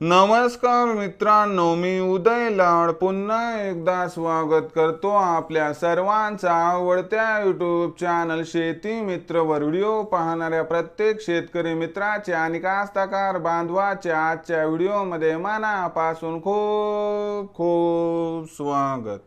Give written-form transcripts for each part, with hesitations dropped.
नमस्कार मित्रांनो, मी उदय लाड पुन्हा एकदा स्वागत करतो आपल्या सर्वांचा आवडत्या यूट्यूब चॅनल शेती मित्रवर व्हिडिओ पाहणाऱ्या प्रत्येक शेतकरी मित्राचे आणि कास्तकार बांधवाचे आजच्या व्हिडिओमध्ये मनापासून खूप खूप स्वागत।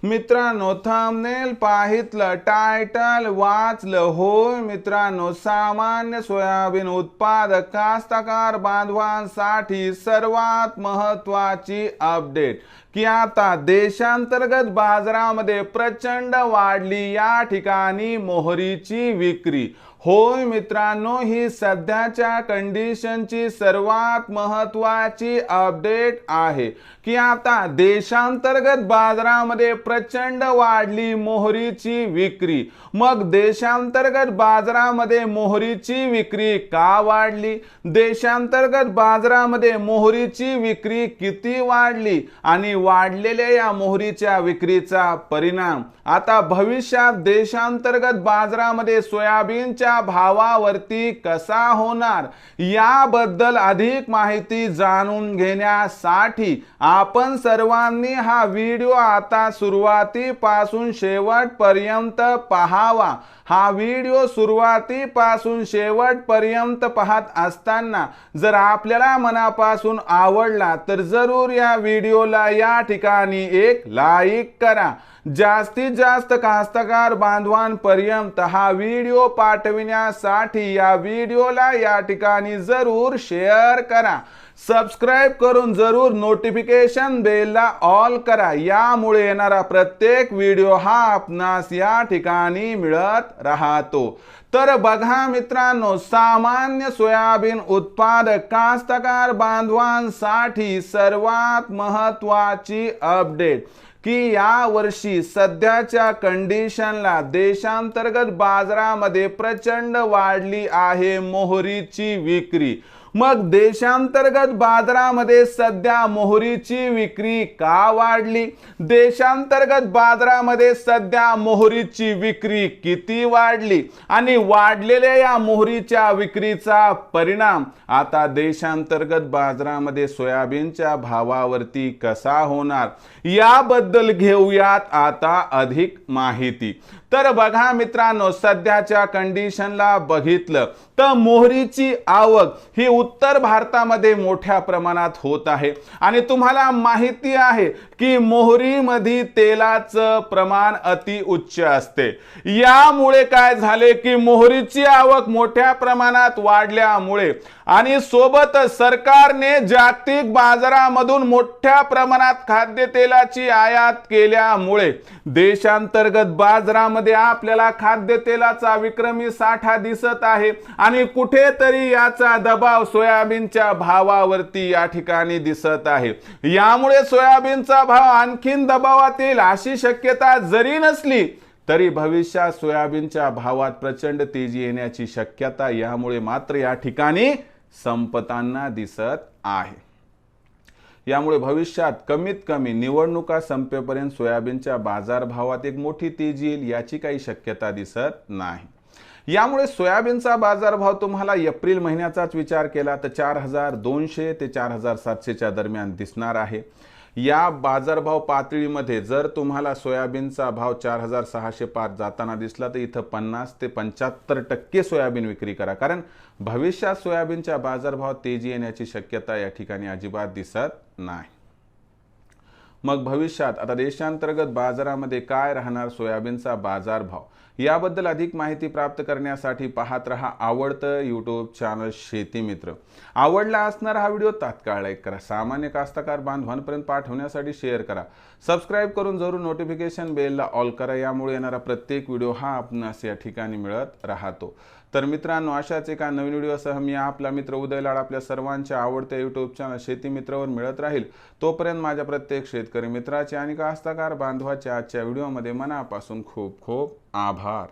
मित्रांनो, थंबनेल पाहितलं, टायटल वाचलं, होय मित्रांनो, सामान्य सोयाबीन उत्पादक कास्तकार बांधवांसाठी सर्वात महत्त्वाची अपडेट की आता देशांतर्गत बाजारामध्ये प्रचंड वाढली या ठिकाणी मोहरीची विक्री। होय मित्रांनो, ही सध्याच्या कंडिशनची सर्वात महत्त्वाची अपडेट आहे की आता देशांतर्गत बाजारामध्ये प्रचंड वाढली मोहरीची विक्री। मग देशांतर्गत बाजारामध्ये मोहरीची विक्री का वाढली, देशांतर्गत बाजारामध्ये मोहरीची विक्री किती वाढली आणि वाढलेल्या या मोहरीच्या विक्रीचा परिणाम आता भविष्यात देशांतर्गत बाजारामध्ये सोयाबीनच्या भावावरती कसा होणार याबद्दल अधिक माहिती जाणून घेण्यासाठी आपण सर्वांनी हा व्हिडिओ आता सुरुवातीपासून शेवटपर्यंत पाहावा। हा व्हिडिओ सुरुवातीपासून शेवटपर्यंत पाहत असताना जर आपल्याला मनापासून आवडला तर जरूर या व्हिडिओला या ठिकाणी एक लाईक करा। जास्तीत जास्त कास्तकार बांधवांपर्यंत हा व्हिडिओ पाठविण्यासाठी या व्हिडिओला या ठिकाणी जरूर शेअर करा। सबस्क्राइब करून जरूर नोटिफिकेशन बेलला ऑल करा, यामुळे येणारा प्रत्येक व्हिडिओ हा आपणास या ठिकाणी मिळत राहतो। तर बघा मित्रांनो, सामान्य सोयाबीन उत्पादक कास्तकार बांधवांसाठी सर्वात महत्त्वाची अपडेट की या वर्षी सध्याच्या कंडिशनला देशांतर्गत बाजारामध्ये प्रचंड वाढली आहे मोहरीची विक्री। मग देशांतर्गत बाजारामध्ये सध्या मोहरीची विक्री का वाढली, देशांतर्गत बाजारामध्ये सध्या मोहरीची विक्री किती वाढली आणि वाढलेल्या या मोहरीच्या विक्रीचा परिणाम आता देशांतर्गत बाजारामध्ये सोयाबीनच्या भावावरती कसा होणार याबद्दल घेऊयात आता अधिक माहिती। तर बघा मित्रांनो, सध्याच्या कंडिशनला बघितलं तर मोहरीची आवक ही उत्तर भारतामध्ये मोठ्या प्रमाणात होत आहे आणि तुम्हाला माहिती आहे की मोहरीमध्ये तेलाचं प्रमाण अति उच्च असते। यामुळे काय झाले की मोहरीची आवक मोठ्या प्रमाणात वाढल्यामुळे आणि सोबत सरकारने जागतिक बाजारामधून मोठ्या प्रमाणात खाद्यतेलाची आयात केल्यामुळे देशांतर्गत बाजारामध्ये आपल्याला खाद्यतेलाचा विक्रमी साठा दिसत आहे आणि कुठेतरी याचा दबाव सोयाबीनच्या भावावरती या ठिकाणी दिसत आहे। यामुळे सोयाबीनचा भाव आणखीन दबावात येईल अशी शक्यता जरी नसली तरी भविष्यात सोयाबीनच्या भावात प्रचंड तेजी येण्याची शक्यता यामुळे मात्र या ठिकाणी संपताना दिसत आहे। यामुळे भविष्यात कमीत कमी निवडणुका संपेपर्यंत सोयाबीनच्या बाजारभावात एक मोठी तेजी येईल याची काही शक्यता दिसत नाही। यामुळे सोयाबीनचा बाजारभाव तुम्हाला एप्रिल महिन्याचाच विचार केला तर 4200 ते 4700 च्या दरम्यान दिसणार आहे। या बाजारभाव पातळीमध्ये जर तुम्हाला सोयाबीनचा भाव 4600 पार जाताना दिसला तर इथं 50 ते 75% सोयाबीन विक्री करा, कारण भविष्यात सोयाबीनच्या बाजारभावात तेजी येण्याची शक्यता या ठिकाणी अजिबात दिसत नाही। मग भविष्यात आता देशांतर्गत बाजारामध्ये काय राहणार सोयाबीनचा बाजारभाव याबद्दल अधिक माहिती प्राप्त करण्यासाठी पाहत रहा आवडतं यूट्यूब चॅनल शेती मित्र। आवडला असणारा हा व्हिडिओ तात्काळ लाईक करा, सामान्य कास्तकार बांधवांपर्यंत पाठवण्यासाठी शेअर करा, सबस्क्राइब करून जरूर नोटिफिकेशन बेलला ऑल करा, यामुळे येणारा प्रत्येक व्हिडिओ हा आपणास या ठिकाणी मिळत राहतो। तर मित्रांनो, अशाच एका नवीन व्हिडिओसह मी आपला मित्र उदय लाड आपल्या सर्वांच्या आवडत्या यूट्यूब चॅनल शेती मित्रवर मिळत राहील। तोपर्यंत माझ्या प्रत्येक शेतकरी मित्राचे आणि कास्तकार बांधवाचे आजच्या व्हिडिओमध्ये मनापासून खूप खूप आभार।